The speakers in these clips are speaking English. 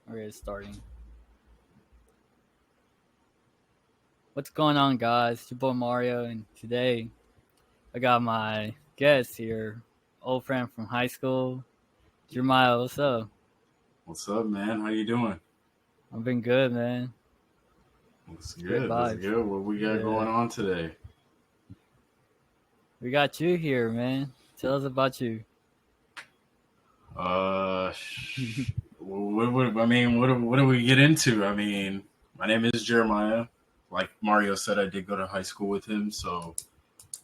Okay, starting. What's going on, guys? It's your boy Mario, and today I got my guest here, old friend from high school, Jermiah. What's up? What's up, man? How you doing? I've been good, man. What's Good good? What's vibes. good? What we got Yeah, going on today? we got you here, man. Tell us about you. What do we get into? My name is Jeremiah. Like Mario said, I did go to high school with him, so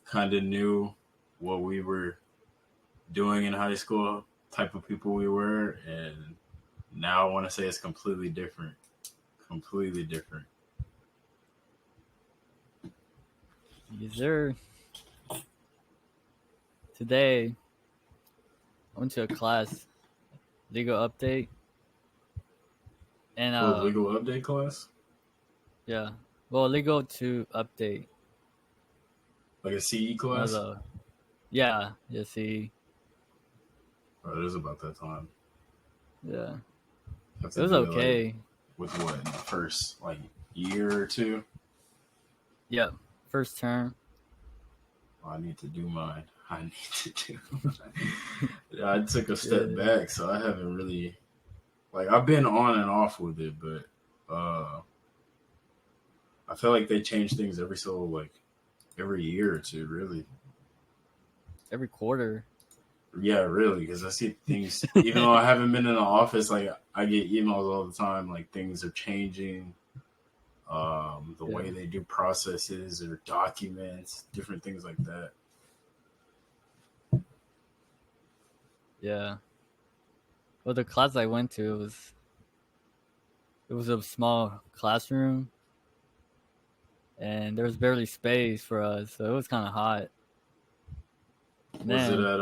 kind of knew what we were doing in high school, type of people we were, and now I want to say it's completely different. Completely different. Yes, sir. Today I went to a class, legal update, and Oh, legal update class? yeah, well, legal to update. Like a CE One of class? the yeah, you see, Oh, it is about that time. yeah, Have it to was do it like okay. with what in the first like year or two. Yeah, first term. I need to do mine. I need to do mine. I took a step Yeah, back, so I haven't really I've been on and off with it, but I feel like they change things every year or two, really. every quarter. Yeah, really, because I see things. Even though I haven't been in the office, like I get emails all the time, like things are changing. The Yeah, way they do processes or documents, different things like that. yeah. Well, the class I went to it was a small classroom, and there was barely space for us, so it was kind of hot. And Was it then at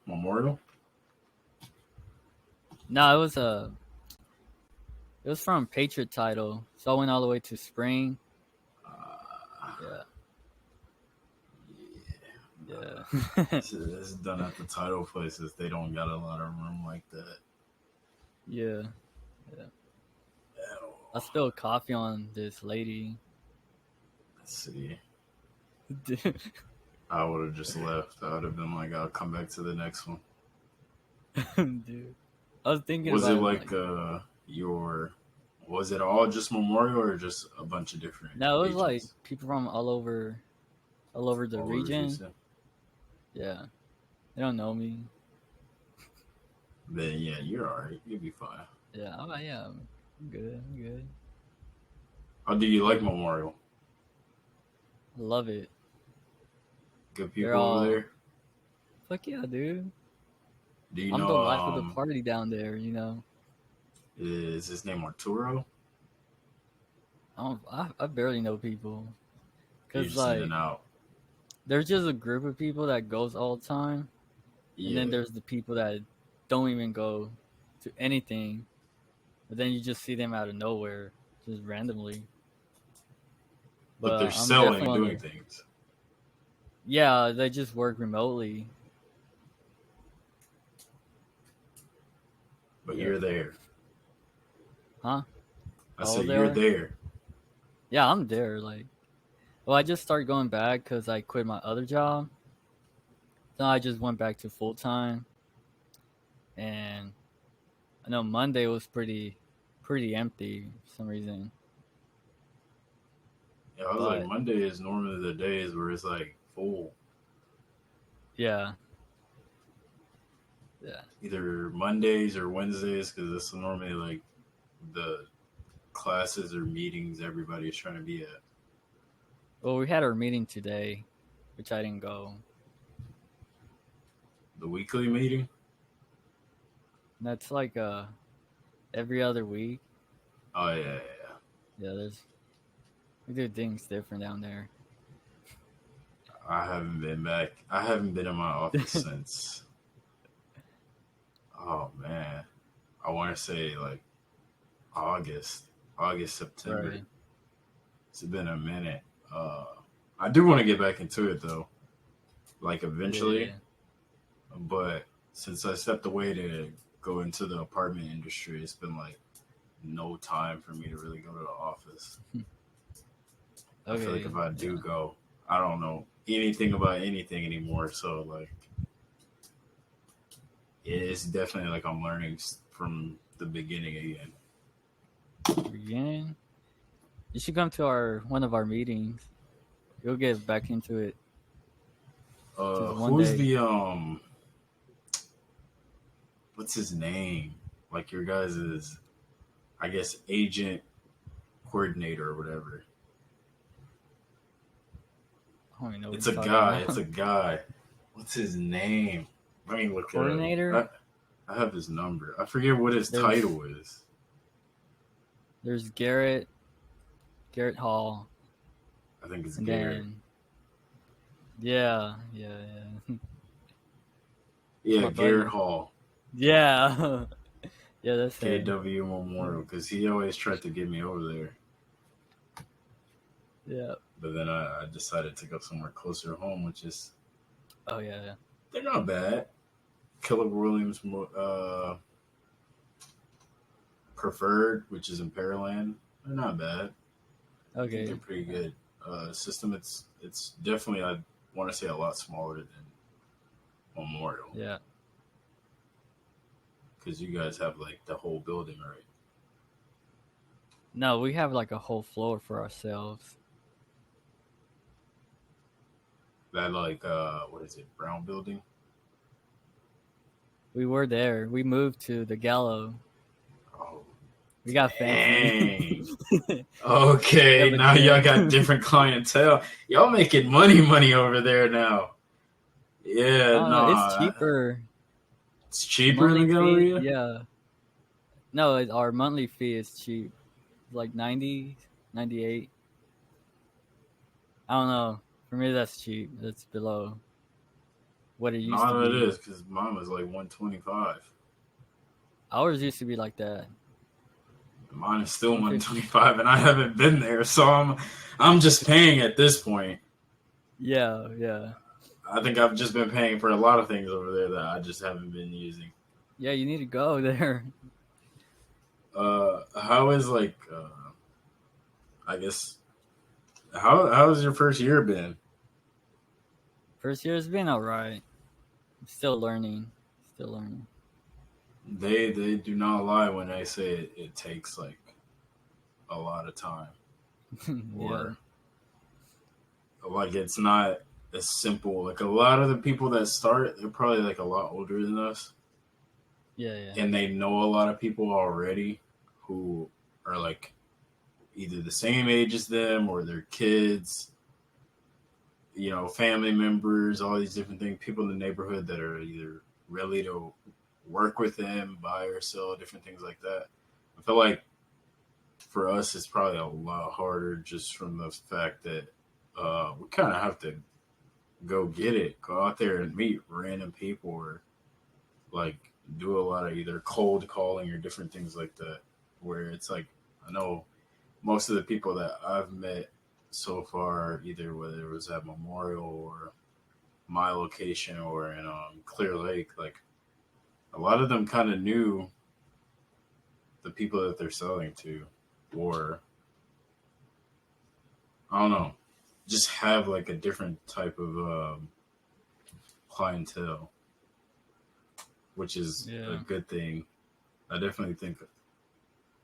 Memorial? no, it was from Patriot Title, so I went all the way to Spring. Yeah, yeah, It's done at the title places. They don't got a lot of room like that. yeah, yeah. I Oh, spilled coffee on this lady. let's see. Dude, I would have just left. I would have been like, I'll come back to the next one. dude. I was thinking Was it about like like your? Was it all just Memorial or just a bunch of different no, it was like agents people from all over the all over region. Houston? Yeah, they don't know me. Then yeah, you're all right. You'll be fine. Yeah, yeah, I'm good. I'm good. How do you like Memorial? I love it. Good They're people over all there. fuck yeah, dude. Do you I'm the know life of the party down there. is his name Arturo? I barely know people You're because just in like and out. there's just a group of people that goes all the time, and then Yeah, there's the people that don't even go to anything, but then you just see them out of nowhere, just randomly. but they're But I'm selling definitely and on doing the things. yeah. They just work remotely. But Yeah, you're there. huh? I Oh, said they you're are. there. Yeah, I'm there. Well, I just started going back because I quit my other job. So I just went back to full time, and I know Monday was pretty empty for some reason. Yeah, I was like But Monday is normally the days where it's like full. yeah, yeah. Either Mondays or Wednesdays because it's normally like the classes or meetings everybody's trying to be at. Well, we had our meeting today, which I didn't go. The weekly meeting. And that's like every other week. Oh yeah. Yeah, we do things different down there. I haven't been back. I haven't been in my office since. Oh man, I want to say like August, September. Right. It's been a minute. Uh, I do want to get back into it though, like eventually. Yeah. But since I stepped away to go into the apartment industry, it's been like no time for me to really go to the office. I feel like Okay, if I yeah. do go, I don't know anything about anything anymore. So like, it's definitely like I'm learning from the beginning again. Beginning. You should come to our one of our meetings. You'll get back into it just one Who's day. the what's his name? Like your guys' is, I guess, agent coordinator or whatever. I don't even know what It's you're a talking guy. It's about. a guy. What's his name? Let me look it Coordinator. up. I have his number. I forget what his There's title is. there's Garrett Hall, I think it's and Garrett. then yeah. It's Yeah, my Garrett buddy. Hall, Yeah, yeah, that's him. KW Memorial, because he always tried to get me over there. Yeah. But then I decided to go somewhere closer to home, which is, Oh yeah. they're not bad. Caleb Williams Preferred, which is in Pearland. They're not bad. I think they're Okay. pretty good. System, it's definitely, I want to say, a lot smaller than Memorial, Yeah. because you guys have like the whole building, right? No, we have like a whole floor for ourselves. That like what is it, Brown Building? We were there. We moved to the Gallo. Oh, We got fancy. dang. We Okay, have a now y'all gym. got different clientele. Y'all making money over there now. I Yeah, don't know. It's nah, cheaper. it's The cheaper in the monthly fee, Galleria. yeah. No, our monthly fee is cheap. It's like 90, 98. I don't know. For me, that's cheap. That's below what it used to None of it be. is, because mine was like 125. Ours used to be like that. Mine is still 150. 125, and I haven't been there, so I'm just paying at this point. Yeah, yeah. I think I've just been paying for a lot of things over there that I just haven't been using. Yeah, you need to go there. How is like I guess how's your first year been? First year's been alright. Still learning. Still learning. They do not lie when they say it takes like a lot of time, Yeah. or like it's not as simple. Like a lot of the people that start, they're probably like a lot older than us, Yeah, yeah. and they know a lot of people already who are like either the same age as them or their kids, family members, all these different things, people in the neighborhood that are either ready to work with them, buy or sell, different things like that. I feel like for us, it's probably a lot harder just from the fact that we kind of have to go get it, go out there and meet random people, or like do a lot of either cold calling or different things like that. Where it's like, I know most of the people that I've met so far, either whether it was at Memorial or my location or in Clear Lake, like a lot of them kind of knew the people that they're selling to, or I don't know, just have like a different type of clientele, which is a Yeah. good thing. I definitely think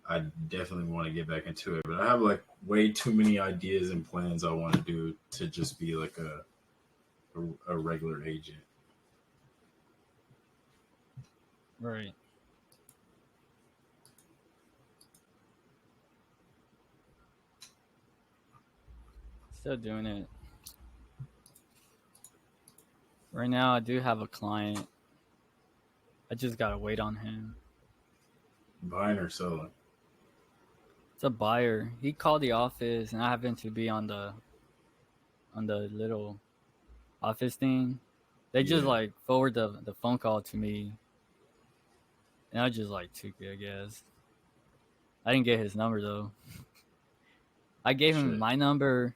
I definitely want to get back into it, but I have like way too many ideas and plans I want to do to just be like a regular agent. Right. Still doing it. Right now, I do have a client. I just gotta wait on him. Buying or selling. It's a buyer. He called the office, and I happened to be on the little office thing. They just Yeah. like forward the phone call to me, and I just like took it. I guess I didn't get his number though. I gave him Shit. my number,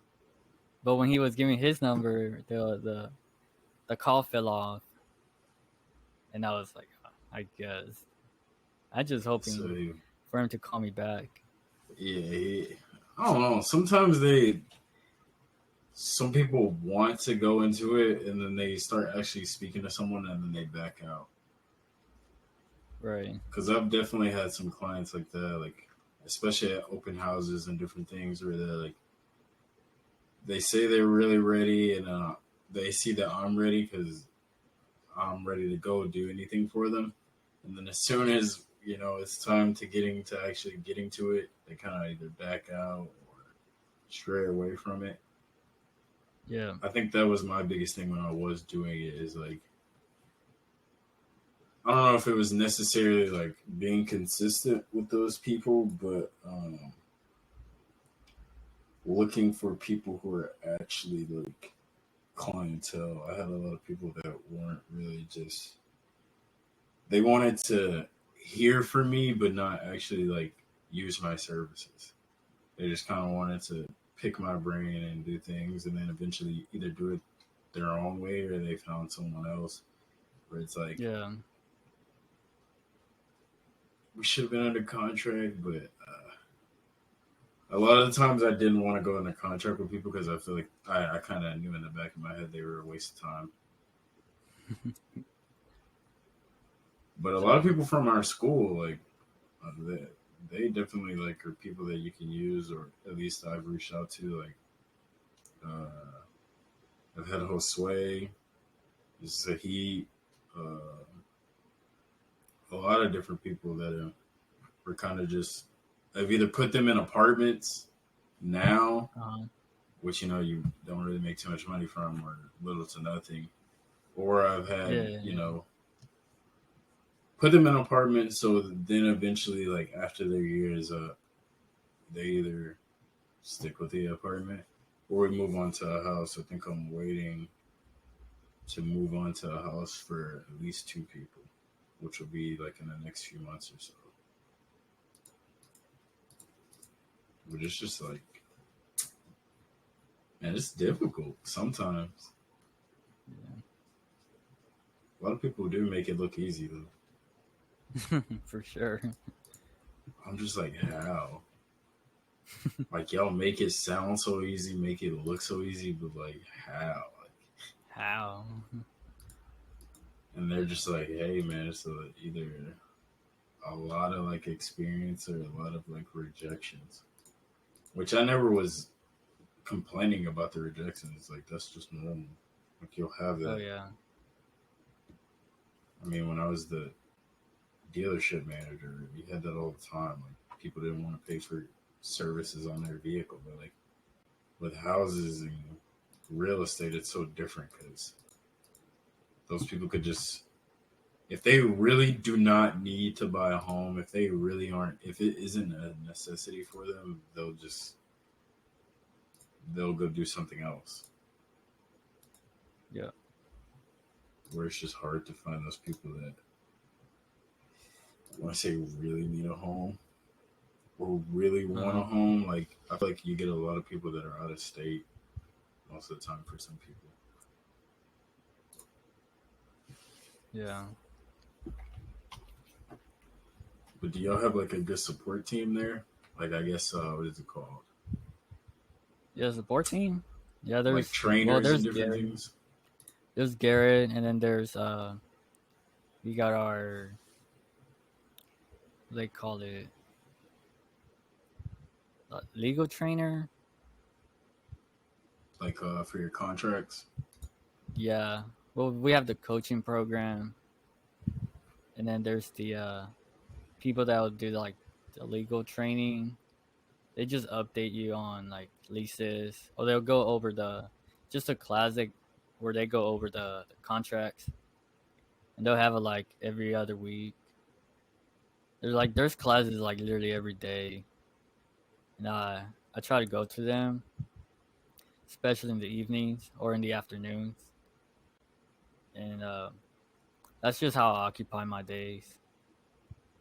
but when he was giving his number, the call fell off, and I was like, I guess. I just So hoping for him to call me back. Yeah, I don't know. Some people want to go into it and then they start actually speaking to someone and then they back out. Right. Because I've definitely had some clients like that, like especially at open houses and different things where they're like, they say they're really ready and they see that I'm ready because I'm ready to go do anything for them. And then as soon as it's time to getting to it, they kind of either back out or stray away from it. Yeah. I think that was my biggest thing when I was doing it is like I don't know if it was necessarily like being consistent with those people, but looking for people who are actually like clientele. I had a lot of people that weren't really just they wanted to hear from me, but not actually like use my services. They just kind of wanted to pick my brain and do things, and then eventually either do it their own way or they found someone else where it's like Yeah. we should have been under contract, but a lot of the times I didn't want to go under contract with people because I feel like I kind of knew in the back of my head they were a waste of time. But a lot of So people from our school, like they definitely like are people that you can use, or at least I've reached out to. Like I've had Josue, Zahid, a lot of different people that were kind of just. I've either put them in apartments now, uh, which you don't really make too much money from, or little to nothing, or I've had yeah, yeah, put them in apartments. So then eventually, like after their years up, they either stick with the apartment or we move on to a house. I think I'm waiting to move on to a house for at least two people, which will be like in the next few months or so. But it's just like, man, it's difficult sometimes. yeah. A lot of people do make it look easy though. For sure. I'm just like, how? Like y'all make it sound so easy, make it look so easy, but like how? How? And they're just like, hey man, it's either a lot of like experience or a lot of like rejections. Which I never was complaining about the rejections. Like that's just normal. Like you'll have Oh that. yeah. I mean, when I was the dealership manager, we had that all the time. Like people didn't want to pay for services on their vehicle, but like with houses and real estate, it's so different because those people could just, if they really do not need to buy a home, if they really aren't, if it isn't a necessity for them, they'll go do something else. Yeah. Where it's just hard to find those people that when I say really need a home or really want a Uh, home, like I feel like you get a lot of people that are out of state most of the time for some people. yeah. But do y'all have like a good support team there? Like I guess what is it called? Yeah, support team. Yeah, Like there's well, trainers and there's different Garrett. things. There's Garrett, and then there's we got our what they call it legal trainer. Like for your contracts. Yeah. Well, we have the coaching program, and then there's the people that will do like the legal training. They just update you on like leases, or they'll go over the just a classic where they go over the contracts, and they'll have it like every other week. There's classes like literally every day, and I try to go to them, especially in the evenings or in the afternoons, and that's just how I occupy my days.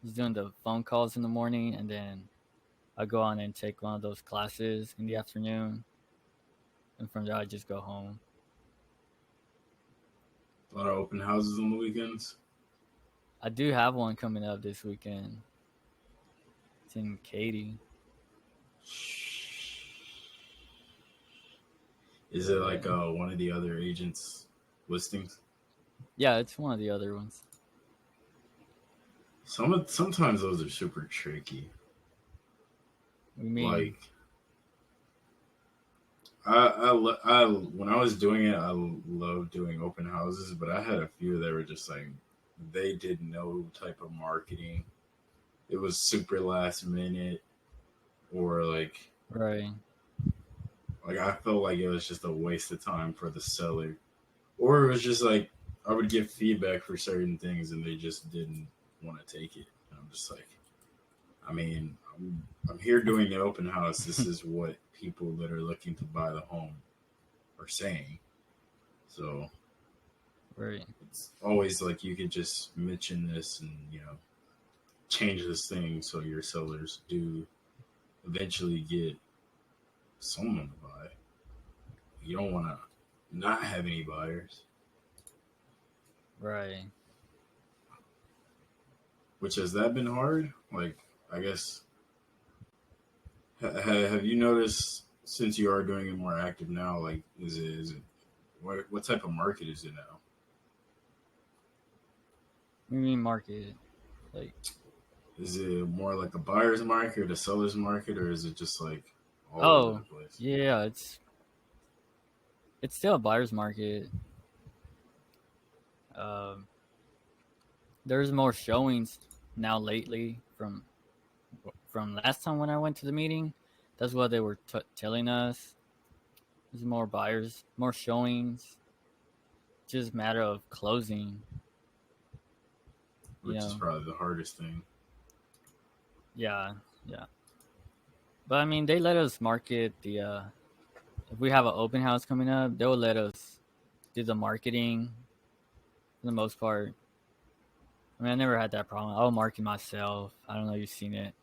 Just doing the phone calls in the morning, and then I go on and take one of those classes in the afternoon, and from there I just go home. A lot of open houses on the weekends. I do have one coming up this weekend. It's in Katy. Is it Yeah. like one of the other agents' listings? Yeah, it's one of the other ones. Sometimes those are super tricky. We mean, Like when I was doing it, I loved doing open houses, but I had a few that were just like they did no type of marketing. It was super last minute, or right, like I felt like it was just a waste of time for the seller, or it was just like I would get feedback for certain things and they just didn't want to take it. And I'm just like, I mean, I'm here doing an open house. This is what people that are looking to buy the home are saying. So right, it's always like you could just mention this and change this thing so your sellers do eventually get someone to buy. You don't want to not have any buyers. right. Which has that been hard? Like, I guess have you noticed since you are doing it more active now? Like, is it what type of market is it now? We mean market. Like, Is it more like a buyer's market or the seller's market, or is it just like all over the oh, place? yeah, it's still a buyer's market. Um, there's more showings now lately from last time when I went to the meeting. That's what they were telling us. There's more buyers, more showings. Just matter of closing. You Which is know, probably the hardest thing. yeah, yeah. But I mean, they let us market the. If we have an open house coming up, they will let us do the marketing for the most part. I mean, I never had that problem. I'll market myself. I don't know if you've seen it.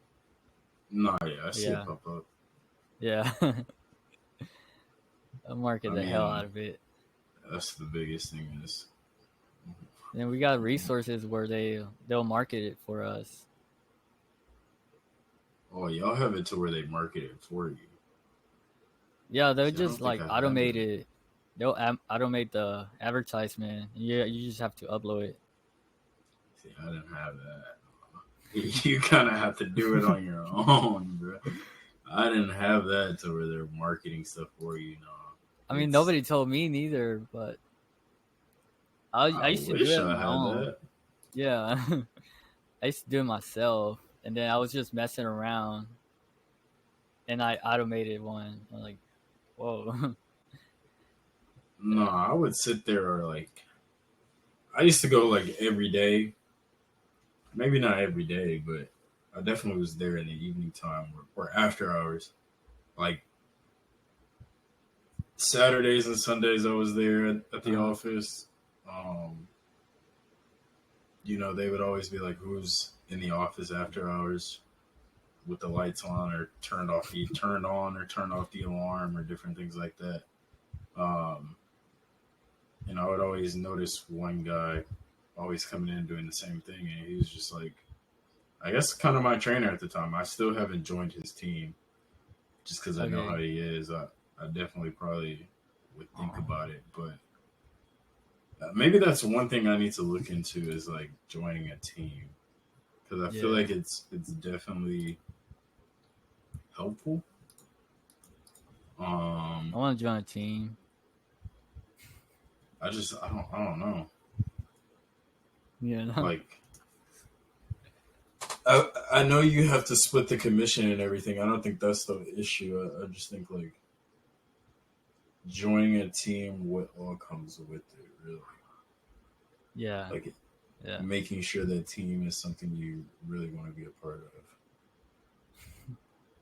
No, yeah, I But see it yeah, pop up. yeah. I'll market I the hell mean, out of it. that's the biggest thing is, And we got resources where they'll market it for us. oh, y'all have it to where they market it for you. Yeah, they'll See, I just don't think like I have automate that. it. They'll automate the advertisement. Yeah, you just have to upload it. See, I didn't have that. You kind of have to do it on your own, bro. I didn't have that to where they're marketing stuff for you. No, I mean, it's. nobody told me neither, but I I used to do it wish on I my had own. that. Yeah, I used to do it myself, and then I was just messing around, and I automated one. I'm like, whoa, No, yeah, I would sit there or like I used to go like every day. Maybe not every day, but I definitely was there in the evening time or after hours. Like Saturdays and Sundays, I was there at the uh-huh. office. Um, they would always be like, "Who's in the office after hours with the lights on or turned on or turned off the alarm or different things like that." Um, and I would always notice one guy always coming in doing the same thing, and he was just like, I guess, kind of my trainer at the time. I still haven't joined his team just because I know how Okay, he is. I definitely probably would think about it, but maybe that's one thing I need to look into is like joining a team because I feel yeah, like it's definitely helpful. I Um, want to join a team. I don't know. Yeah, Like I know you have to split the commission and everything. I don't think that's the issue. I just think like joining a team, what all comes with it, really. yeah, Like yeah, making sure that team is something you really want to be a part of.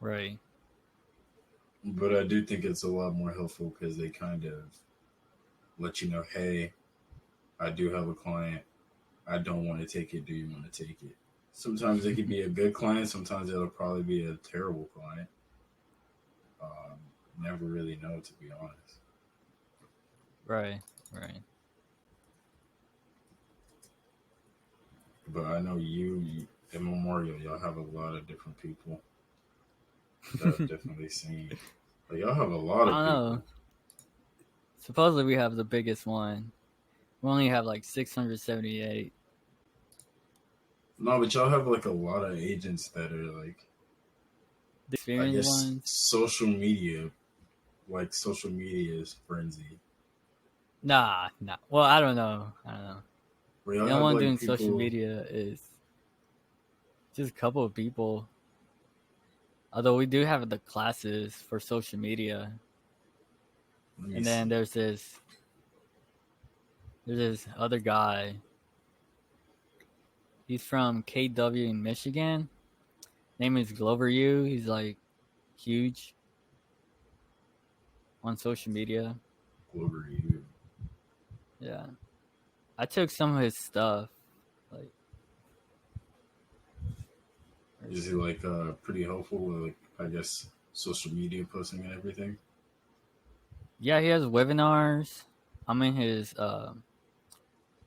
right, But I do think it's a lot more helpful because they kind of let you know, hey, I do have a client. I don't want to take it. Do you want to take it? Sometimes it could be a good client. Sometimes it'll probably be a terrible client. Um, Never really know, to be honest. right, right. But I know you. in Memorial, y'all have a lot of different people that I've definitely seen. Like, y'all have a lot I of don't know. people. Supposedly we have the biggest one. We only have like 678. No, but y'all have like a lot of agents that are like, The I experienced guess, ones. social media is frenzy. Nah, nah. Well, I don't know. I don't know. Where y'all The only have one like doing social people. media is just a couple of people. Although we do have the classes for social media, Let me and then see. there's this other guy. He's from KW in Michigan. Name is Glover U. He's like huge on social media. Glover to you. Yeah, I took some of his stuff. Like, where is Is he it? like pretty helpful with like, I guess, social media posting and everything? Yeah, he has webinars. I'm in his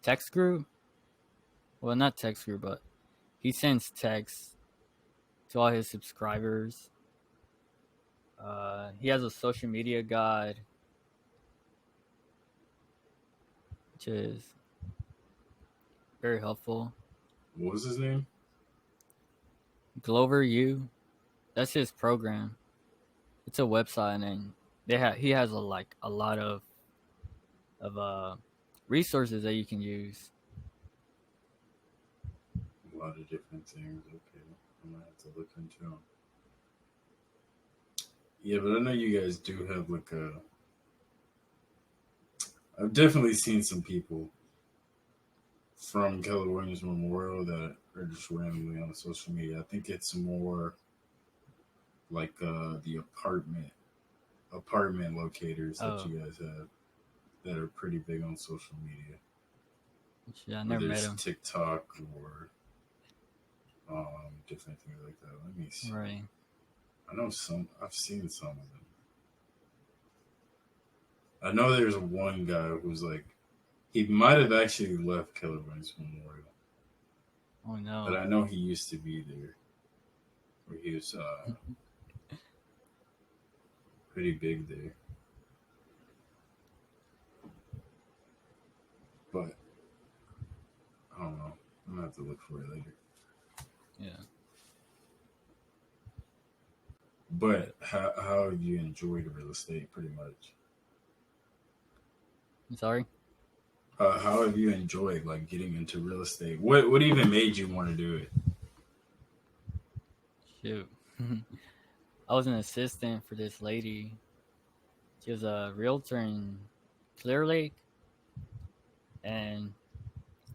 text group. Well, not text group, but he sends texts to all his subscribers. He has a social media guide, which is very helpful. What was his name? Glover U, that's his program. It's a website, and he has a lot of resources that you can use. A lot of different things. Okay, I'm gonna have to look into him. Yeah, but I know you guys do have like a. I've definitely seen some people from Keller Williams Memorial that are just randomly on social media. I think it's more like the apartment locators that Oh, you guys have that are pretty big on social media, yeah, I never whether met it's him. TikTok or different things like that. Let me see. Right. I know some. I've seen some of them. I know there's one guy who's like he might have actually left Keller Williams Memorial, Oh but no. I know he used to be there. Where he was pretty big there, but I don't know. I'm gonna have to look for it later. Yeah. But But how have you enjoyed real estate? Pretty much. I'm sorry. How have you enjoyed like getting into real estate? What even made you want to do it? Shoot. I was an assistant for this lady. She was a realtor in Clear Lake, and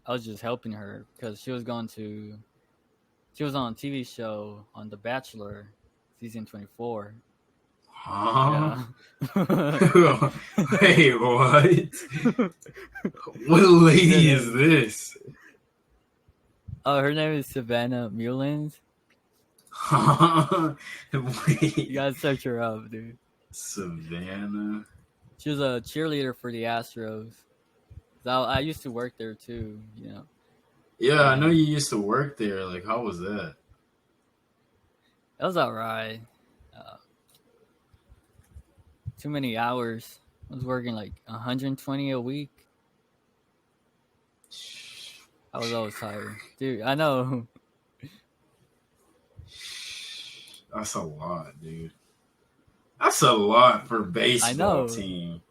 I was just helping her because she was on a TV show on The Bachelor, season 24. Huh? Yeah. Wait, what? What What's her lady is name? this? Oh, her name is Savannah Mullins. You Wait, gotta search her up, dude. Savannah. She was a cheerleader for the Astros. 'Cause I used to work there too, Yeah, I know and you used to work there. Like, how was that? it was alright. Uh, too many hours. I was working like 120 a week. I was always tired, dude. I know. That's a lot, dude. That's a lot for I baseball know. team.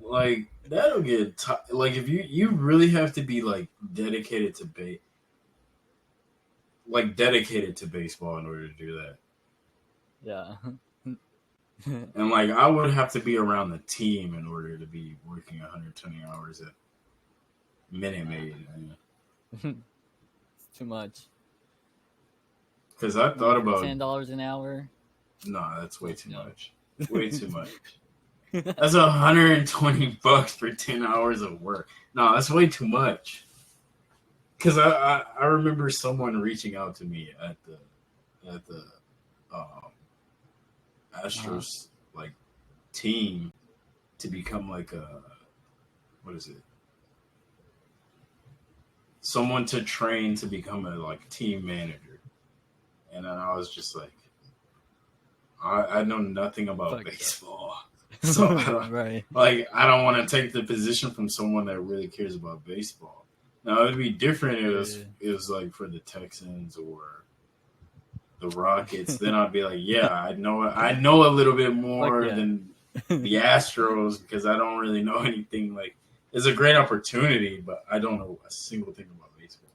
Like that'll get like if you really have to be like dedicated to baseball in order to do that. Yeah. And like I would have to be around the team in order to be working 120 hours at Minute Nah. Maid. It's too much. Because I Only thought for about $10 an hour. nah, that's way too No. much. Way too much. That's 120 bucks for 10 hours of work. No, that's way too much. Because I remember someone reaching out to me at the um, Uh-huh. Astros like team to become like a what is it someone to train to become a like team manager, and then I was just like, I know nothing about Fuck baseball, so I that. don't Right. like I don't want to take the position from someone that really cares about baseball. Now it'd be different if Yeah. it was like for the Texans or the Rockets. Then I'd be like, yeah, I know a little bit Fuck more yeah. than the Astros because I don't really know anything. Like it's a great opportunity, but I don't know a single thing about baseball.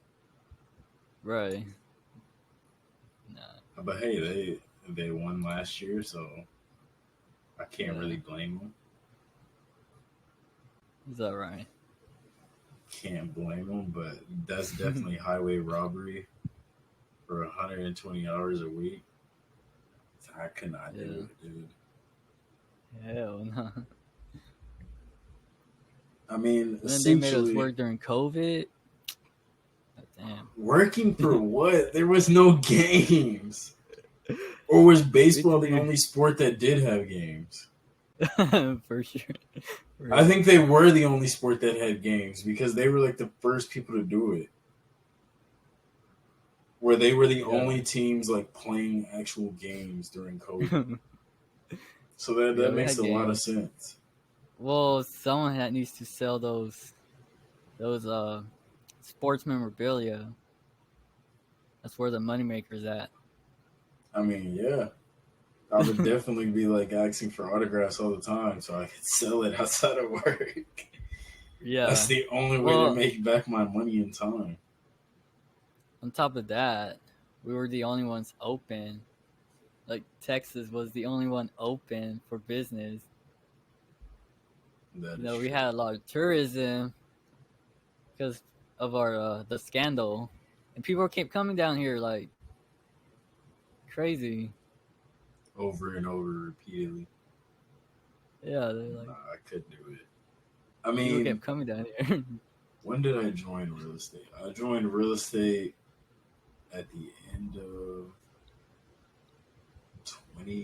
Right. Nah. But hey, they won last year, so I can't Yeah. really blame them. Is that right? Can't blame them, but that's definitely highway robbery for 120 hours a week. I could not do Yeah. it, dude. Hell no. I mean, And then they made us essentially, work during COVID. Damn. working for what? There was no games. Or was We had baseball to the do only sport that did have games? for sure. I Right. think they were the only sport that had games because they were like the first people to do it. Where they were the Yeah. only teams like playing actual games during COVID. So that Yeah, we makes had a lot of games. sense. Well, someone that needs to sell those sports memorabilia. That's where the moneymaker's at. I mean, yeah. I would definitely be like asking for autographs all the time so I could sell it outside of work. That's Yeah. the only way to Well, make back my money in time. on top of that, we were the only ones open. Like Texas was the only one open for business. That You is know, we true. had a lot of tourism because of our the scandal, and people kept coming down here like crazy. Over and over repeatedly. Yeah, they're like Nah, I couldn't do it. I people mean, kept coming down here. when did I join real estate? I joined real estate at the end of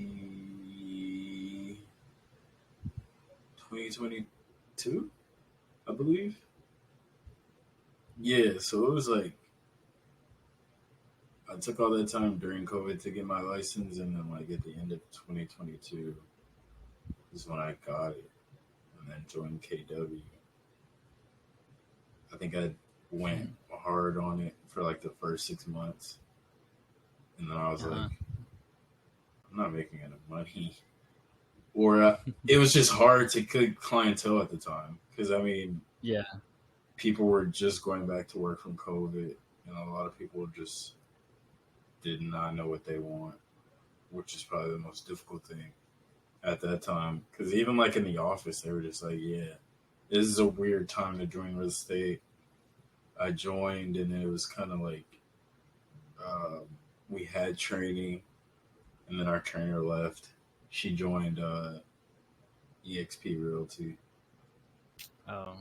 20, 2022, I believe. Yeah, so it was like I took all that time during COVID to get my license, and then like at the end of 2022 is when I got it, and then joined KW. I think I went hard on it for like the first 6 months, and then I was like, Uh-huh. I'm not making enough money, or it was just hard to get clientele at the time because I mean, Yeah, people were just going back to work from COVID, and a lot of people just did not know what they want, which is probably the most difficult thing at that time. Because even like in the office, they were just like, "Yeah, this is a weird time to join real estate." I joined, and it was kind of like um, we had training, and then our trainer left. She joined EXP Realty. oh,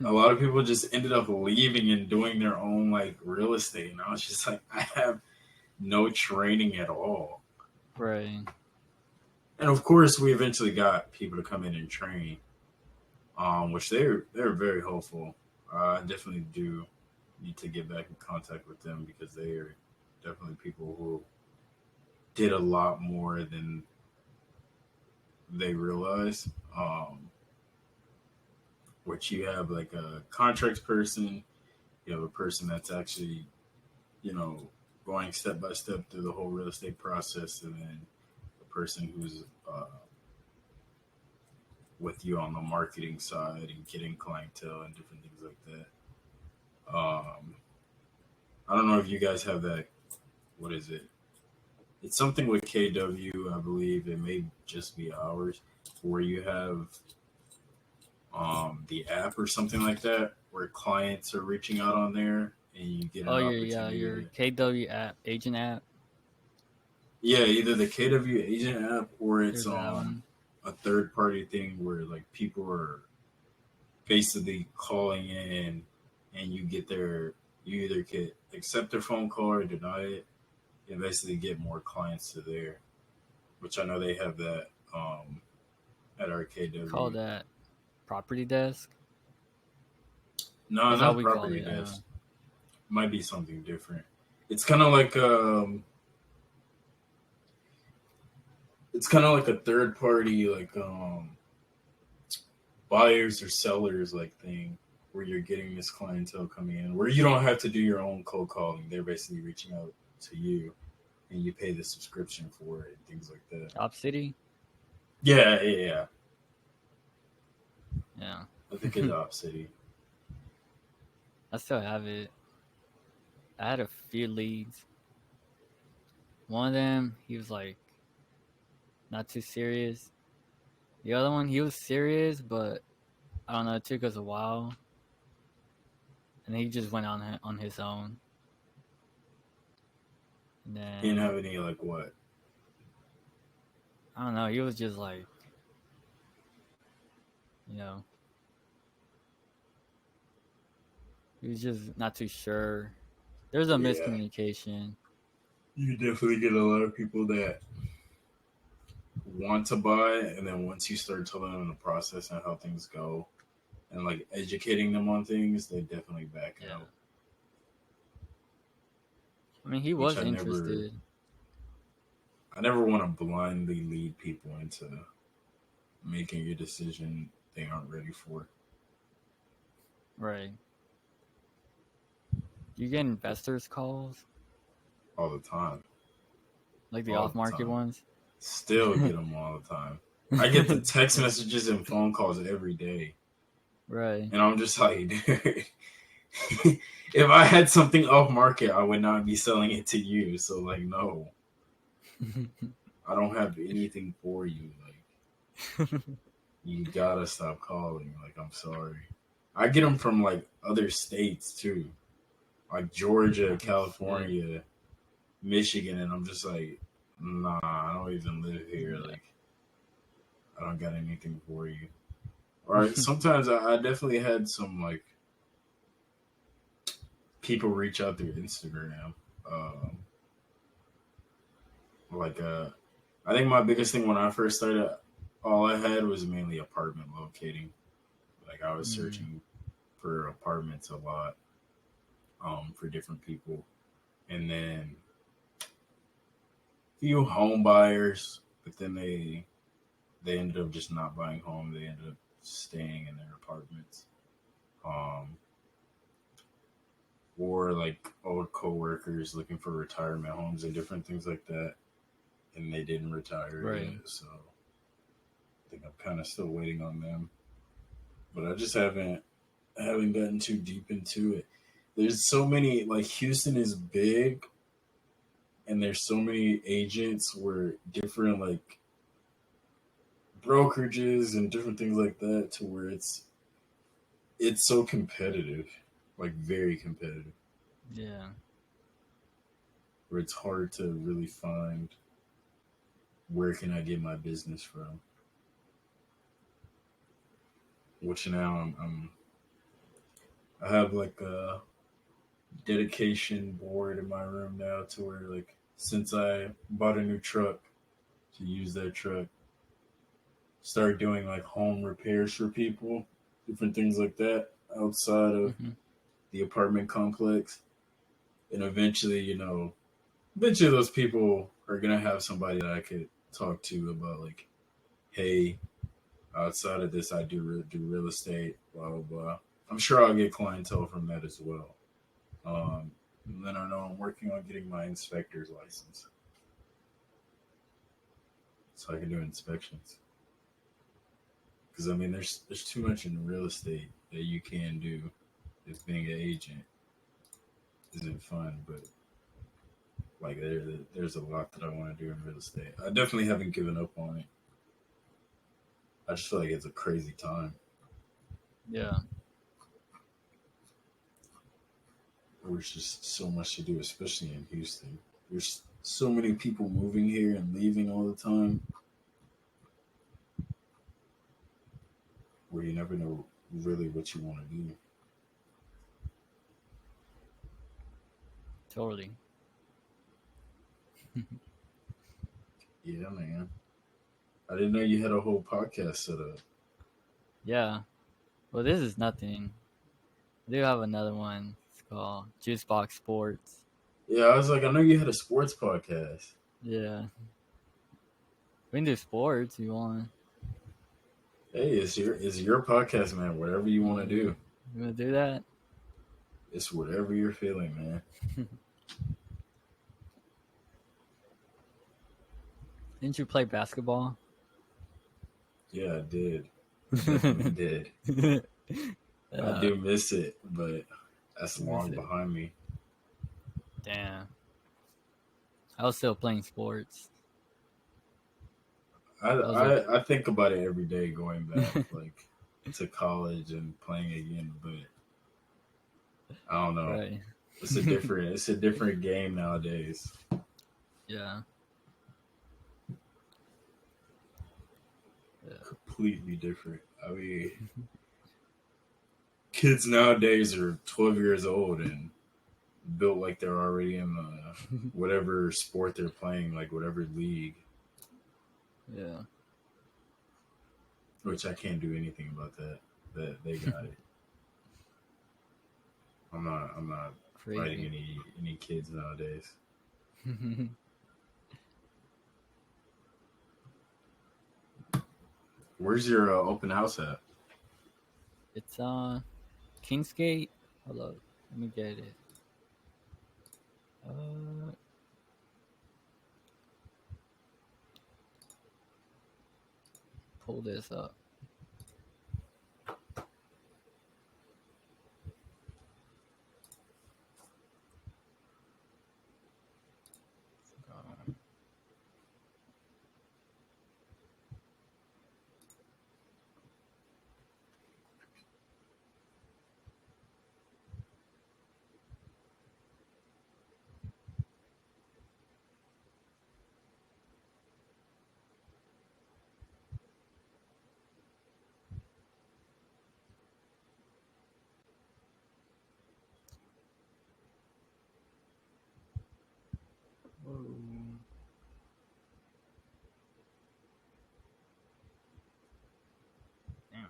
A lot of people just ended up leaving and doing their own like real estate, and I was just like, I have no training at all. right. And of course, we eventually got people to come in and train, which they're very helpful. I definitely do need to get back in contact with them because they are definitely people who did a lot more than they realize. Which you have like a contracts person, you have a person that's actually you know going step by step through the whole real estate process, and then a person who's with you on the marketing side and getting clientele and different things like that. I don't know if you guys have that. What is it? It's something with KW, I believe. It may just be ours, where you have the app or something like that, where clients are reaching out on there, and you get Oh, an opportunity your to. KW app, agent app. Yeah, either the KW agent app or it's There's that one. a third party thing where like people are basically calling in, and you get their you either get accept their phone call or deny it, and basically get more clients to there. Which I know they have that at Call RKW. that property desk. No, That's how not we call property it. desk. Might be something different. It's kind of like it's kind of like a third party like buyers or sellers like thing where you're getting this clientele coming in where you don't have to do your own cold calling. They're basically reaching out to you and you pay the subscription for it and things like that. Op City. Yeah, yeah, yeah. Yeah. I think it's Op City. I still have it. I had a few leads. One of them, he was like not too serious. The other one, he was serious, but I don't know. It took us a while, and he just went on his own. And He didn't then have any like what? I don't know. He was just like, you know, he was just not too sure. There's a Yeah. miscommunication. You definitely get a lot of people that want to buy, and then once you start telling them the process and how things go, and like educating them on things, they definitely back Yeah. out. I mean, he Which was interested. I never want to blindly lead people into making a decision they aren't ready for Right. You get investors calls, all the time. like the All off the market time. ones. Still get them all the time. I get the text messages and phone calls every day, Right. and I'm just like, dude, if I had something off market, I would not be selling it to you. So like, no, I don't have anything for you. Like, you gotta stop calling. Like, I'm sorry. I get them from like other states too, like Georgia, Oh, shit. California, Michigan, and I'm just like, nah, I don't even live here. Yeah. Like, I don't got anything for you. Or sometimes I definitely had some like people reach out through Instagram. Um, like, I think my biggest thing when I first started, all I had was mainly apartment locating. Like, I was Mm. searching for apartments a lot, for different people, and then few home buyers, but then they ended up just not buying home. They ended up staying in their apartments. Um, or like old coworkers looking for retirement homes and different things like that, and they didn't retire Right. yet. So I think I'm kind of still waiting on them, but I haven't gotten too deep into it. There's so many like Houston is big, and there's so many agents where different like brokerages and different things like that to where it's so competitive, like very competitive, Yeah. where it's hard to really find where can I get my business from. Which now I have like a dedication board in my room now to where like since I bought a new truck to use that truck, start doing like home repairs for people, different things like that outside of Hmm. the apartment complex, and eventually those people are gonna have somebody that I could talk to about like, hey, outside of this, I do real estate, blah blah blah. I'm sure I'll get clientele from that as well. And then I know I'm working on getting my inspector's license, so I can do inspections. Because I mean, there's too much in real estate that you can do. If being an agent isn't fun, but like there's a lot that I want to do in real estate. I definitely haven't given up on it. I just feel like it's a crazy time. Yeah. There's just so much to do, especially in Houston. There's so many people moving here and leaving all the time, where you never know really what you want to do. Totally. Yeah, man. I didn't know you had a whole podcast set up. Yeah. Well, this is nothing. I do have another one. It's called Juicebox Sports. Yeah, I was like, I know you had a sports podcast. Yeah. We can do sports if you want. Hey, it's your podcast, man. Whatever you want to do, You want to do that? it's whatever you're feeling, man. Didn't you play basketball? Yeah, I did. I definitely did. I do miss it, but that's long behind me. Damn. I was still playing sports. I think about it every day going back like to college and playing again, but I don't know. Right. It's a different game nowadays. Yeah. Completely different. I mean, kids nowadays are 12 years old and built like they're already in whatever sport they're playing, like whatever league. Yeah. Which I can't do anything about that. That they got it. I'm not fighting any kids nowadays. Where's your open house at? It's Kingsgate. Hold up. Let me get it. Pull this up. Whoa. Damn.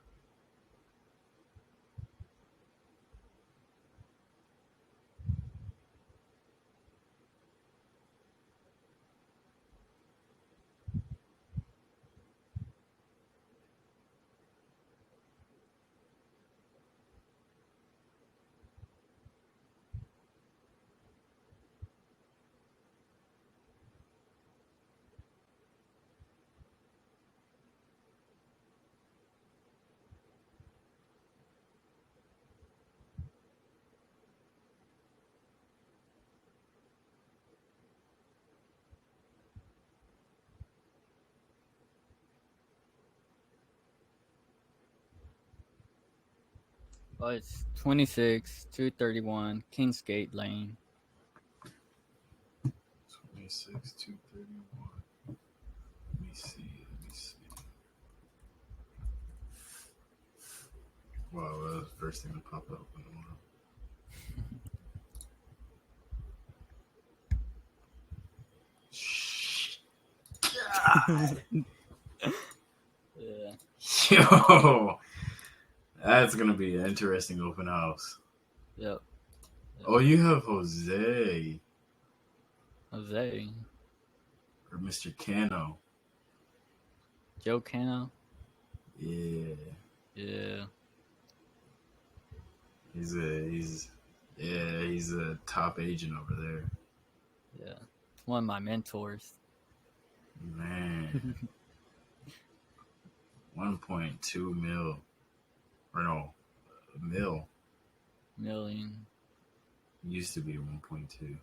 Oh, it's 26-231 Kingsgate Lane. 26-231. Let me see. Wow, that was the first thing that popped up in the morning. Yeah. Yo, that's gonna be an interesting open house. Yep. Oh, you have Jose Jose. or Mr. Cano. Joe Cano. Yeah, Yeah. he's a top agent over there. Yeah. One of my mentors. Man, 1.2 mil, or no, Million. used to be 1.2.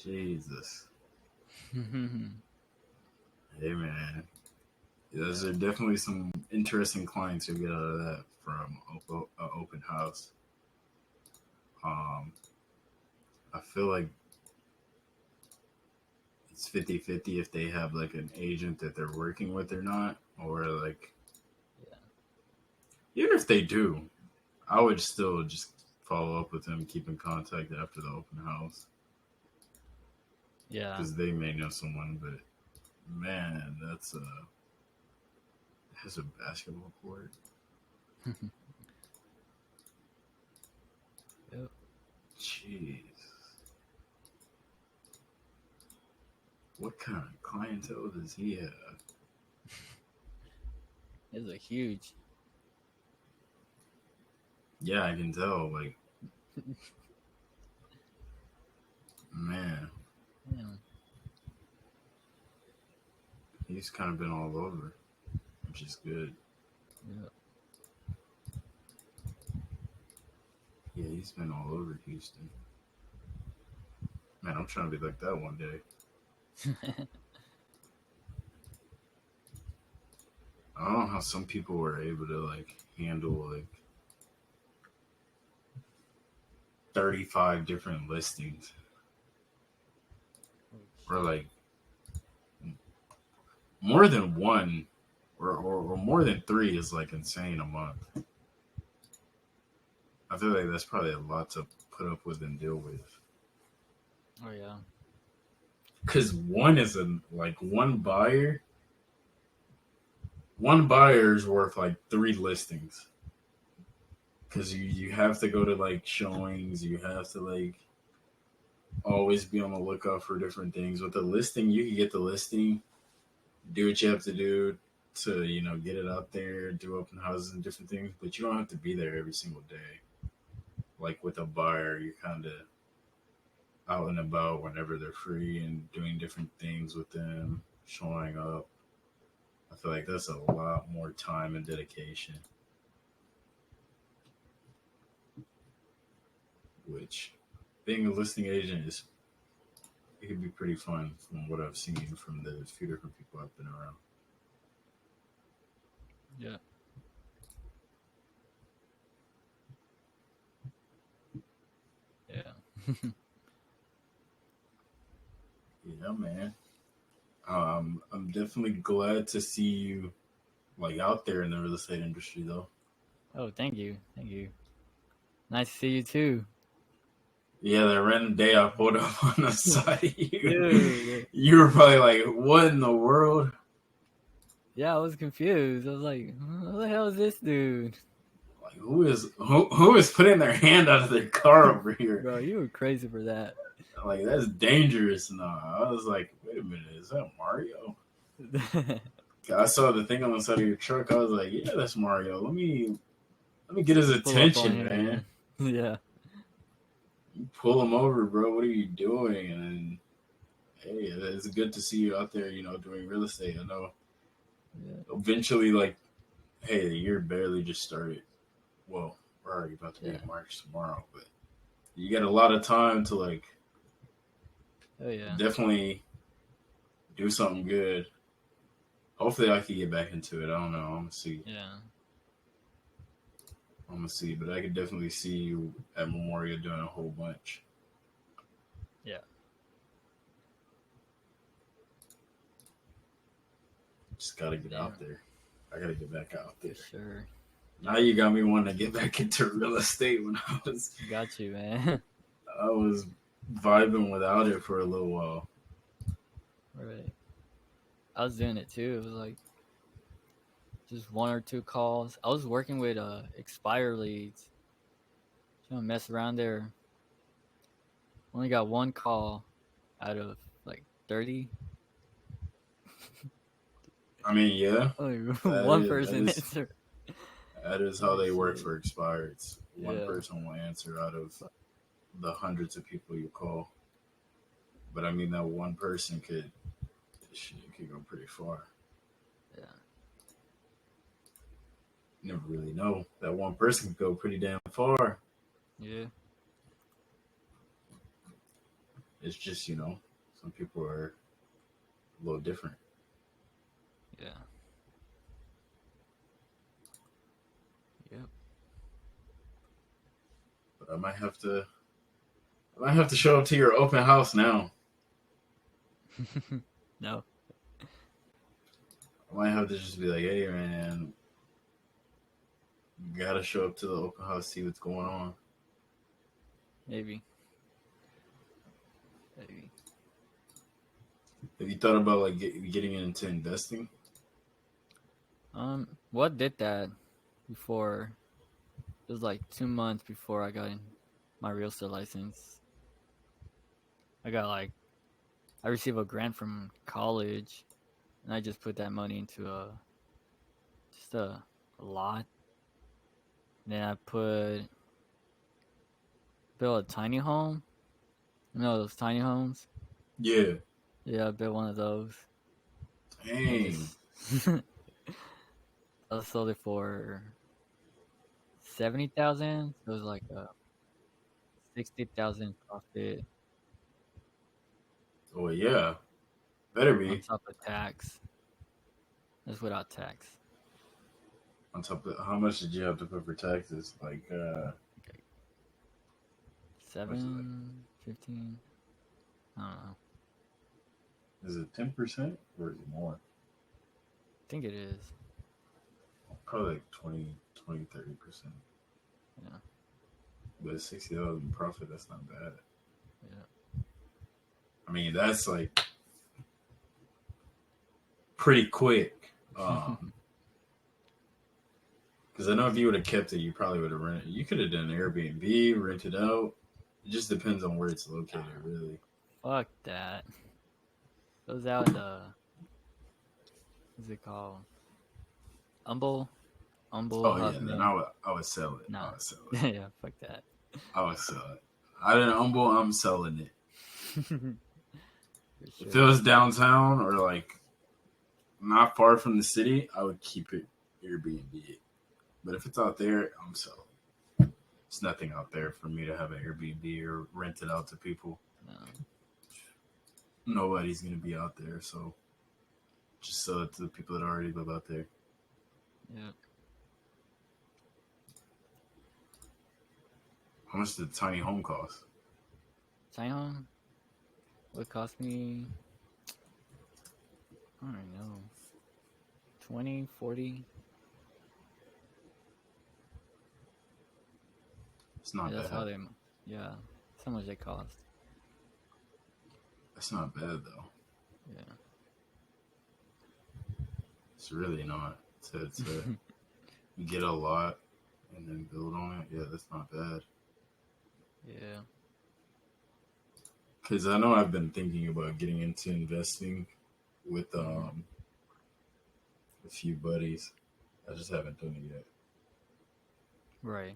Jesus. Hey man, those are definitely some interesting clients you'll get out of that from open house. I feel like it's 50-50 if they have like an agent that they're working with or not, or like, Yeah. even if they do, I would still just follow up with them, keep in contact after the open house. Yeah. Because they may know someone, but man, has a basketball court. Yep. Jeez. What kind of clientele does he have? It's a huge. Yeah, I can tell. Like, man, Yeah. he's kind of been all over, which is good. Yeah. Yeah, he's been all over Houston. Man, I'm trying to be like that one day. I don't know how some people were able to like handle like 35 different listings Oh, or shit. like more than one or more than three is like insane a month. I feel like that's probably a lot to put up with and deal with. Oh yeah. Because one is a like one buyer is worth like three listings. Because you have to go to like showings, you have to like always be on the lookout for different things. With the listing, you can get the listing, do what you have to do to get it out there, do open houses and different things, but you don't have to be there every single day. Like with a buyer, you're kind of out and about whenever they're free and doing different things with them, showing up. I feel like that's a lot more time and dedication, which being a listing agent is it can be pretty fun from what I've seen from the few different people I've been around. Yeah. Yeah. Yeah, man. I'm definitely glad to see you like out there in the real estate industry, though. Oh, thank you. Thank you. Nice to see you too. Yeah, that random day I pulled up on the side of you. Dude. You were probably like, "What in the world?" Yeah, I was confused. I was like, who the hell is this dude? Like, who is putting their hand out of their car over here? Bro, you were crazy for that. Like that's dangerous. Now I was like, "Wait a minute, is that Mario?" I saw the thing on the side of your truck. I was like, "Yeah, that's Mario. Let me get his Pull up on attention, man. him. Yeah. You pull him over, bro. What are you doing?" And hey, it's good to see you out there. Doing real estate. I know. Yeah. Eventually, like, hey, the year barely just started. Well, we're already about to be Yeah. in March tomorrow, but you got a lot of time to like Oh yeah. definitely do something good. Hopefully, I can get back into it. I don't know. I'm gonna see. Yeah. I'm gonna see, but I could definitely see you at Memorial doing a whole bunch. Yeah. Just gotta get Yeah. out there. I gotta get back out For there. sure. Now you got me wanting to get back into real estate when Got you, man. I was vibing without it for a little while. Right. I was doing it too. It was like just one or two calls. I was working with expire leads. Trying to mess around there. Only got one call out of like 30. I mean, yeah, Only that one is that person is answered. that is how Like they work shit. for expireds. One Yeah. person will answer out of the hundreds of people you call. But I mean, that one person could go pretty far. Yeah. You never really know. That one person could go pretty damn far. Yeah. It's just some people are a little different. Yeah. Yep. But I might have to show up to your open house now. No. I might have to just be like, hey man, you gotta show up to the open house, see what's going on. Maybe. Maybe. Have you thought about like getting into investing? What did that before? It was like 2 months before I got my real estate license. I got like I received a grant from college, and I just put that money into just a lot. And then I built a tiny home. You know those tiny homes? Yeah. Yeah, I built one of those. And Dang. just I sold it for 70,000. So it was like a 60,000 profit Oh yeah. Better on be. top of tax. That's without tax. On top of how much did you have to put for taxes? Like Okay, what is it? 7, 15. I don't know. Is it 10% or is it more? I think it is. Probably like 20, 30%. Yeah, But 60,000 profit, that's not bad. yeah. I mean, that's like pretty quick. Because I know if you would have kept it, you probably would have rented. You could have done Airbnb, rented out. It just depends on where it's located, really. Fuck that. It was out in what's it called? Humble? Humble, Oh yeah, then Huffman. I would sell it. I Nah. would sell it. Yeah, fuck that. I would sell it. I didn't humble. I'm selling it. For If it sure. was downtown or like not far from the city, I would keep it Airbnb. But if it's out there, I'm selling. It's nothing out there for me to have an Airbnb or rent it out to people. No. Nobody's gonna be out there, so just sell it to the people that already live out there. Yeah. How much did the tiny home cost? Taiwan would cost me, I don't know, 20, 40. It's not Yeah, that's how bad. they, yeah, that's how much they cost. That's not bad though. Yeah. It's really not. To get a lot and then build on it. Yeah, that's not bad. Yeah. Because I know I've been thinking about getting into investing with Hmm. a few buddies. I just haven't done it yet. Right.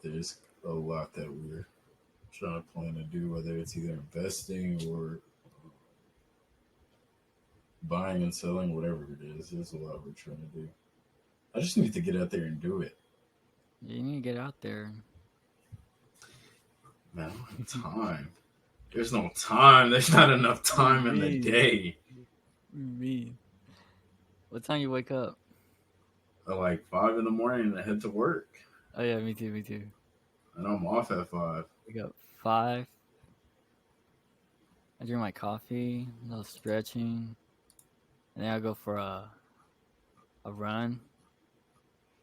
There's a lot that we're trying to plan to do, whether it's either investing or buying and selling, whatever it is. There's a lot we're trying to do. I just need to get out there and do it. You need to get out there. Man, I don't have time. There's no time. There's not enough time in the Me. day. Me. What time you wake up? At like 5 in the morning and I head to work. Oh yeah, me too, me too. And I'm off at 5. Wake up 5. I drink my coffee, a little stretching, and then I go for a run.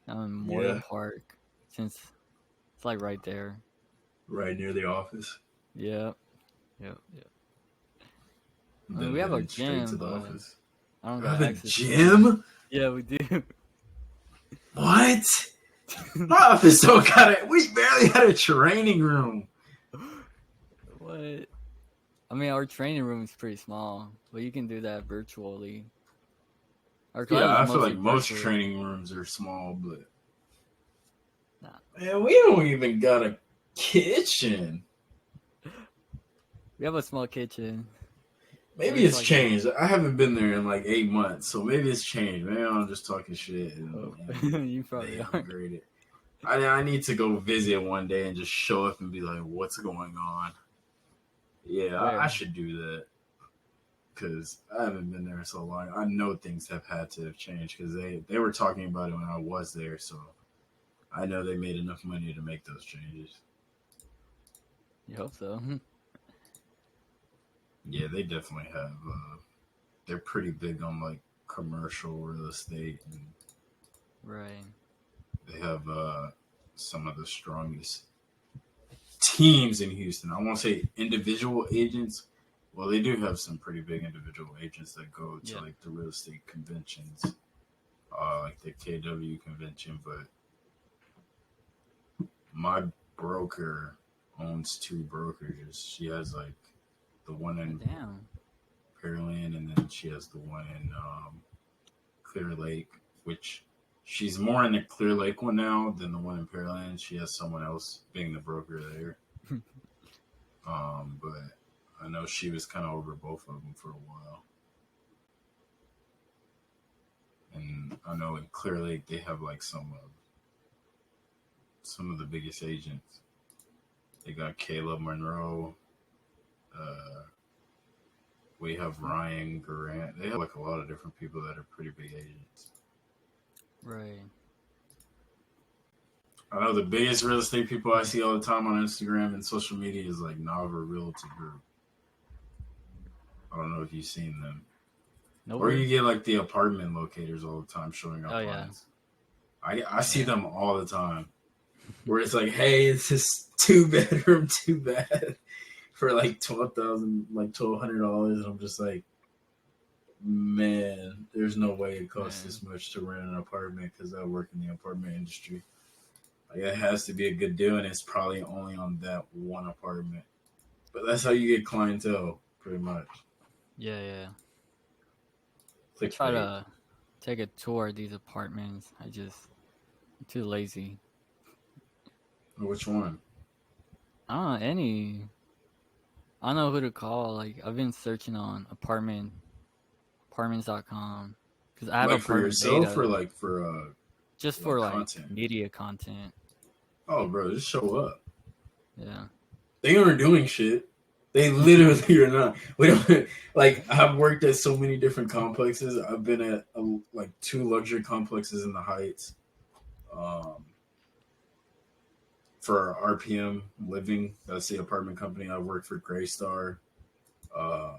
I'm in Memorial Yeah. Park since it's like right there. Right near the office. Yep. Yep. Yep. I mean, Then we have a headed straight to gym, the but office. I don't I have got a access to it. gym? Yeah, we do. What? My office don't got it. We barely had a training room. What? I mean, our training room is pretty small, but you can do that virtually. Our class Yeah, is I feel mostly like most virtual. training rooms are small, but Nah, man, we don't even got a kitchen. we have a small kitchen. At Maybe least it's like a. changed. I haven't been there in like 8 months, so maybe it's changed. Maybe I'm just talking shit Oh, and you they probably are. upgraded. I need to go visit one day and just show up and be like, "What's going on?" Yeah, I Where? should do that because I haven't been there so long. I know things have had to have changed because they were talking about it when I was there, so I know they made enough money to make those changes. You hope so. Yeah, they definitely have. They're pretty big on like commercial real estate, and Right. they have some of the strongest teams in Houston. I won't say individual agents. Well, they do have some pretty big individual agents that go to Yeah. like the real estate conventions, like the KW convention. But my broker owns two brokerages. She has like the one Oh, in damn. Pearland, and then she has the one in Clear Lake, which she's more in the Clear Lake one now than the one in Pearland. She has someone else being the broker there. But I know she was kind of over both of them for a while. And I know in Clear Lake they have like some of the biggest agents. They got Caleb Monroe. Uh, we have Ryan Grant. They have like a lot of different people that are pretty big agents. Right. I know the biggest real estate people I see all the time on Instagram and social media is like Nava Realty Group. I don't know if you've seen them. Or Nowhere. you get like the apartment locators all the time showing up Oh on yeah. it. I see Yeah. them all the time. Where it's like, hey, it's this 2 bedroom, too bad for like $12,000, and I'm just like, man, there's no way it costs this Man. much to rent an apartment because I work in the apartment industry. Like, it has to be a good deal, and it's probably only on that one apartment. But that's how you get clientele, pretty much. Yeah, yeah. I try Clickbait. to take a tour of these apartments. I'm too lazy. Which one? I don't know any. I don't know who to call. Like I've been searching on apartments.com because I have Like for apartment yourself or beta like for just like for like content? media content. Oh, bro, just show up. Yeah. They aren't doing shit. They literally are not. We don't like. I've worked at so many different complexes. I've been at like two luxury complexes in the Heights. Um, for RPM Living, that's the apartment company. I worked for Graystar. Uh,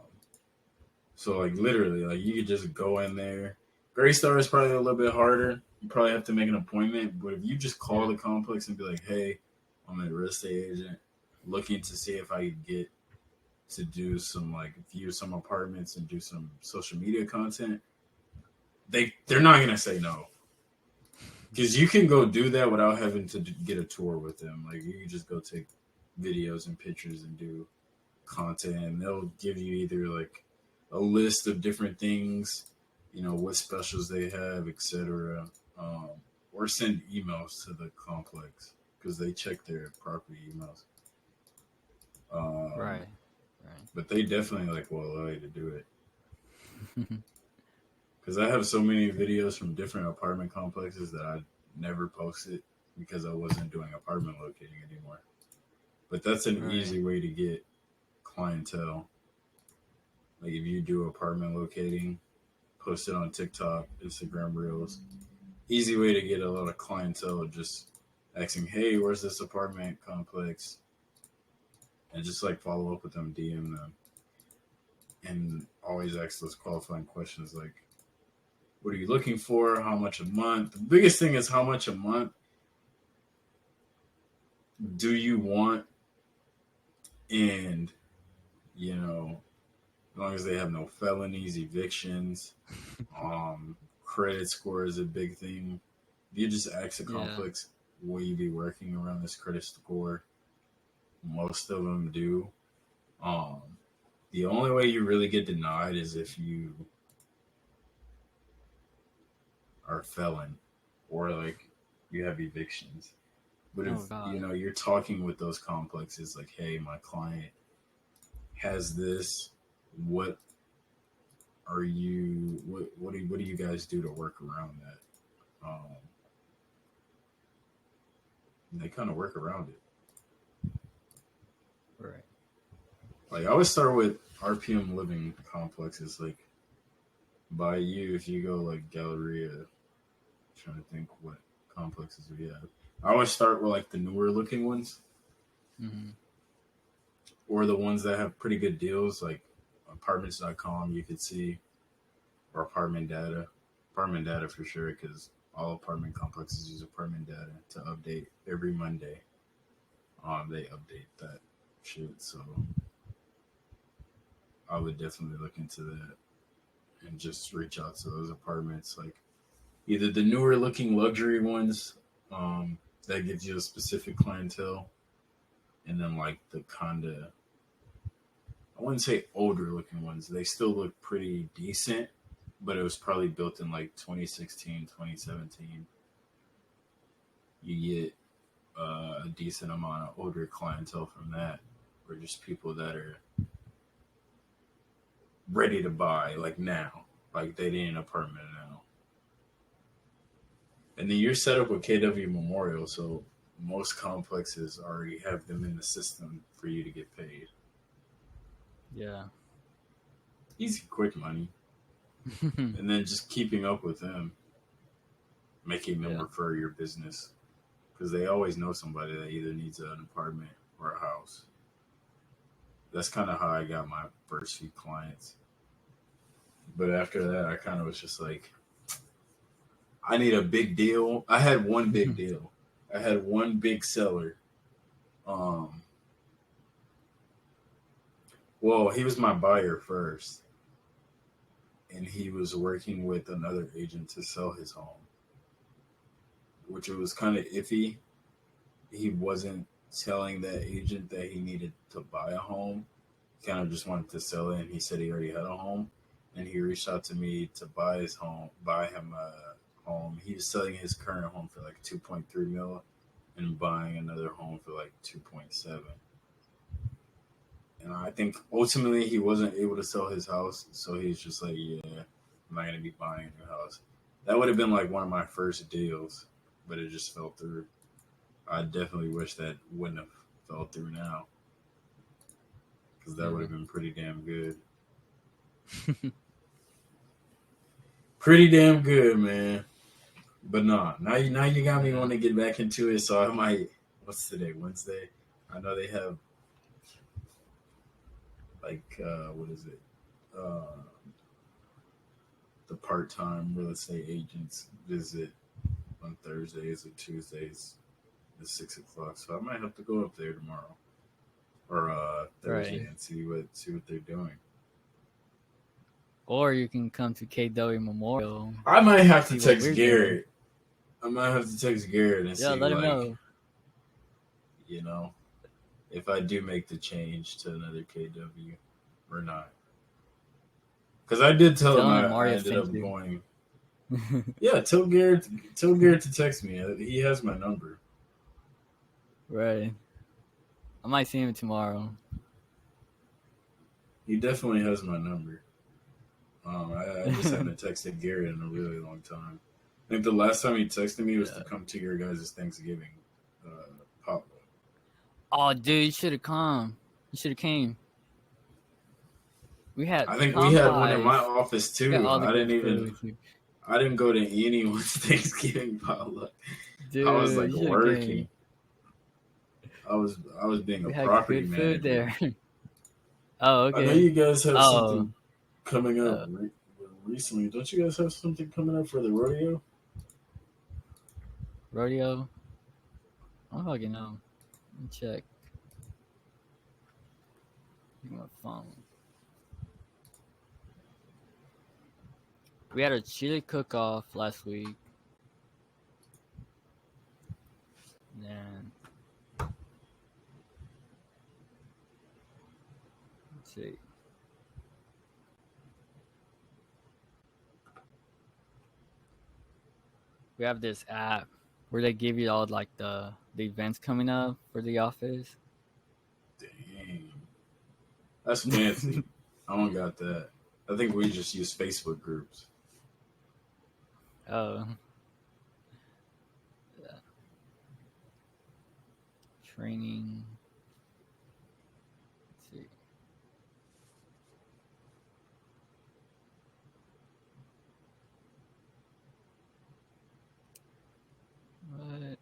so like literally, like you could just go in there. Graystar is probably a little bit harder. You probably have to make an appointment. But if you just call Yeah. the complex and be like, "Hey, I'm a real estate agent, looking to see if I could get to do some like view some apartments and do some social media content," they're not gonna say no because you can go do that without having to get a tour with them. Like you can just go take videos and pictures and do content, and they'll give you either like a list of different things, what specials they have, etc., um, or send emails to the complex because they check their property emails. Um, Right. Right. but they definitely like will allow you to do it. Because I have so many videos from different apartment complexes that I never posted because I wasn't doing apartment locating anymore. But that's an Right. easy way to get clientele. Like if you do apartment locating, post it on TikTok, Instagram Reels. Easy way to get a lot of clientele just asking, hey, where's this apartment complex? And just like follow up with them, DM them. And always ask those qualifying questions like, what are you looking for? How much a month? The biggest thing is how much a month do you want? And, as long as they have no felonies, evictions, credit score is a big thing. If you just ask a Yeah. complex, will you be working around this credit score? Most of them do. Um, the only way you really get denied is if you are a felon or like you have evictions. But if Oh God. you're talking with those complexes, like, hey, my client has this. What what do you guys do to work around that? And they kind of work around it. Right. Like I always start with RPM living complexes. Like by you, if you go like Galleria, trying to think what complexes we have. I always start with like the newer looking ones Hmm. or the ones that have pretty good deals, like apartments.com. You could see or apartment data for sure, because all apartment complexes use apartment data to update every Monday. They update that shit, so I would definitely look into that and just reach out to those apartments, like either the newer looking luxury ones that gives you a specific clientele, and then like the kind of, I wouldn't say older looking ones. They still look pretty decent, but it was probably built in like 2016, 2017. You get a decent amount of older clientele from that, or just people that are ready to buy like now, like they need an apartment now. And then you're set up with KW Memorial, so most complexes already have them in the system for you to get paid. Yeah. Easy, quick money. And then just keeping up with them, making them Yeah. refer your business because they always know somebody that either needs an apartment or a house. That's kind of how I got my first few clients. But after that, I kind of was just like, I need a big deal. I had one big deal. I had one big seller. Um, well, he was my buyer first, and he was working with another agent to sell his home, which was kind of iffy. He wasn't telling that agent that he needed to buy a home. He kind of just wanted to sell it, and he said he already had a home. And he reached out to me to buy his home, buy him a home. He was selling his current home for like 2.3 mil, and buying another home for like 2.7. And I think ultimately he wasn't able to sell his house, so he's just like, yeah, I'm not gonna be buying a new house. That would have been like one of my first deals, but it just fell through. I definitely wish that wouldn't have fell through now, because that would Yeah. have been pretty damn good. Pretty damn good, man. But nah, now you got me Yeah. wanting to get back into it. So I might. What's today? Wednesday. I know they have like what is it? Uh, the part-time real estate agents visit on Thursdays or Tuesdays at 6 o'clock. So I might have to go up there tomorrow or Thursday Right. and see what they're doing. Or you can come to KW Memorial I might and have to see what text we're doing. Garrett. I might have to text Garrett and Yeah, see let him like know. you know if I do make the change to another KW or not. Because I did tell him Tell him I Mario ended sent up you. going. Yeah, tell Garrett to text me. He has my number. Right. I might see him tomorrow. He definitely has my number. I just haven't texted Garrett in a really long time. I think the last time he texted me was to Yeah. come to your guys' Thanksgiving potluck. Oh, dude, you should have come. You should have came. We had I think we pecan had one in my pies. office We had too. all the good food. I didn't go to anyone's Thanksgiving potluck. I was Dude, like you should have came. working. I was being a We had property good food manager. there. Oh, I know okay. you guys have Oh, something coming up uh, recently. Don't you guys have something coming up for the rodeo? rodeo. I don't fucking know. Let me check. Look at my phone. We had a chili cook-off last week. Then let's see. We have this app where they give you all like the events coming up for the office. Dang, that's fancy. I don't got that. I think we just use Facebook groups. Oh, yeah. Training. Let's see. What?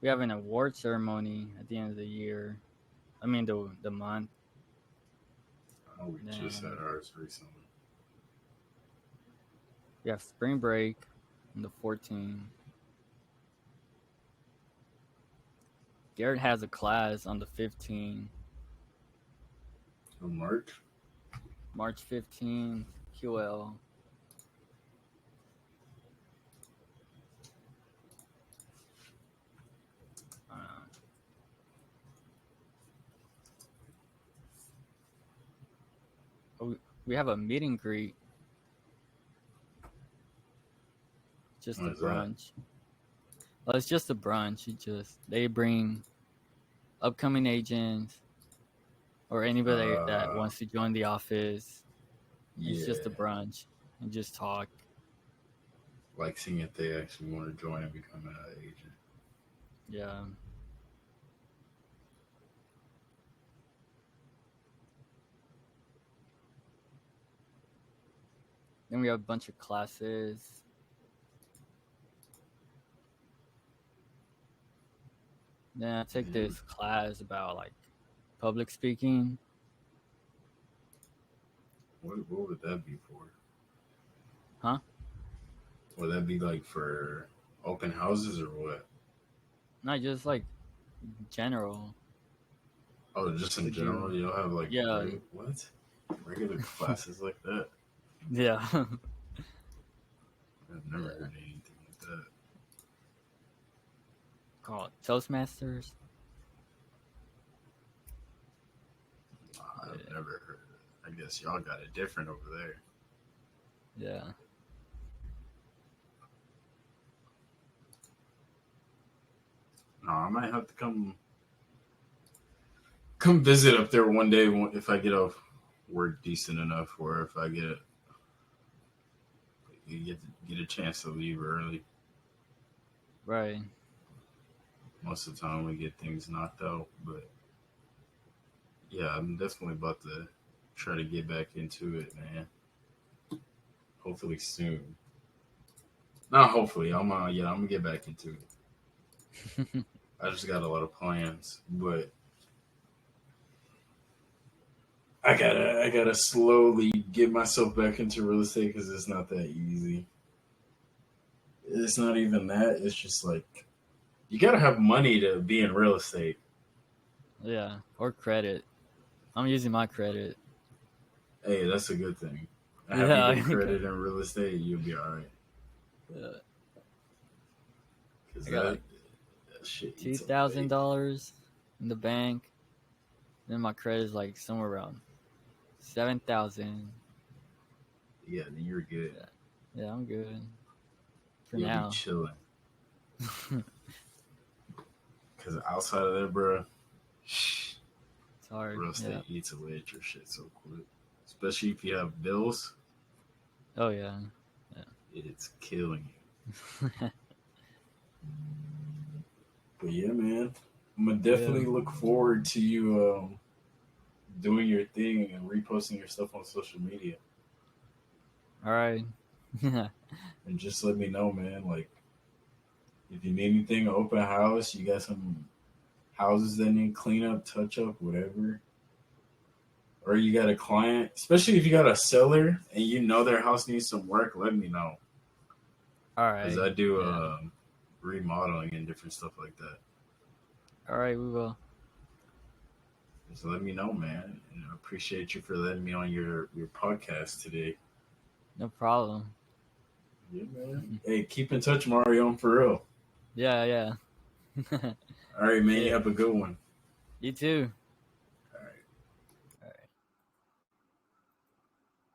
We have an award ceremony at the end of the year. I mean the month. Oh, we just had Then ours recently. we have spring break on the 14th. Garrett has a class on the 15th. In March? March 15th, QL. Uh, we have a meet and greet, just a What is that? brunch. Well, it's just a brunch. They bring upcoming agents or anybody that wants to join the office. It's just a Yeah. brunch and just talk. Like seeing if they actually want to join and become an agent. Yeah. Then we have a bunch of classes. Then I take this class about like public speaking. What would that be for? Huh? Would that be like for open houses or what? Not just like general. Oh, just in We general, do. you'll have like Yeah. what? Regular classes like that? Yeah. I've never heard anything like that. Called Toastmasters. I've never heard of it. I guess y'all got it different over there. Yeah. No, I might have to come visit up there one day if I get off work decent enough, or if I get a chance to leave early. Right. Most of the time we get things knocked out, but yeah, I'm definitely about to try to get back into it, man. Hopefully soon. Not hopefully. I'm gonna get back into it. I just got a lot of plans, but I gotta slowly get myself back into real estate because it's not that easy. It's not even that. It's just like you gotta have money to be in real estate. Yeah. Or credit. I'm using my credit. Hey, that's a good thing. Have you Yeah. good credit in real estate, you'll be all right. Yeah. Because I got like that shit eats away. $2,000 in the bank. Then my credit is like somewhere around 7,000. Yeah, then you're good. Yeah, I'm good for You'll be now. chilling. Because outside of that, bro, It's hard. real estate Yeah. eats away at your shit so quick. Especially if you have bills, Oh yeah. it's killing you. But yeah, man, I'm gonna definitely look forward to you doing your thing and reposting your stuff on social media. All right. And just let me know, man. Like, if you need anything, an open house, you got some houses that need clean up, touch up, whatever. Or you got a client, especially if you got a seller and you know their house needs some work, let me know. All Because right. I do remodeling and different stuff like that. All right, we will. Just let me know, man. And I appreciate you for letting me on your podcast today. No problem. Yeah, man. Hey, keep in touch, Mario, for real. Yeah. All right, man. Yeah. You have a good one. You too.